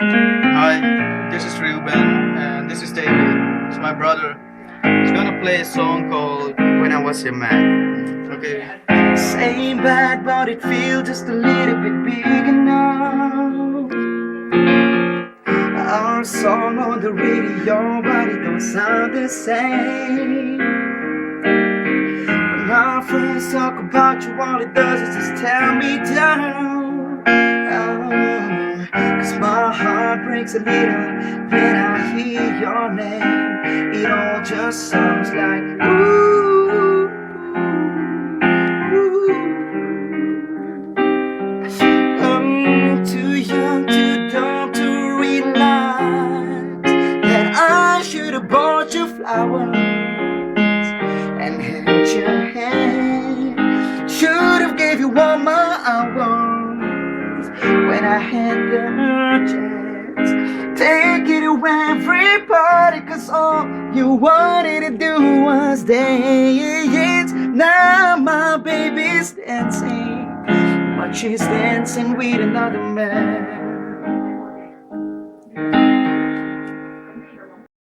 Hi, this is Ruben and this is David. It's my brother. He's gonna play a song called When I Was Your Man. Okay. Same bad, but it feels just a little bit big enough. Our song on the radio, but it don't sound the same. When our friends talk about you, all it does is just tear me down. Cause my heart breaks a little when I hear your name. It all just sounds like ooh, ooh. I'm too young, too dumb to realize that I should have bought you flowers and held your hand. Should have gave you all my hours when I had the chance. Take it away, everybody, cause all you wanted to do was dance. Now my baby's dancing, but she's dancing with another man.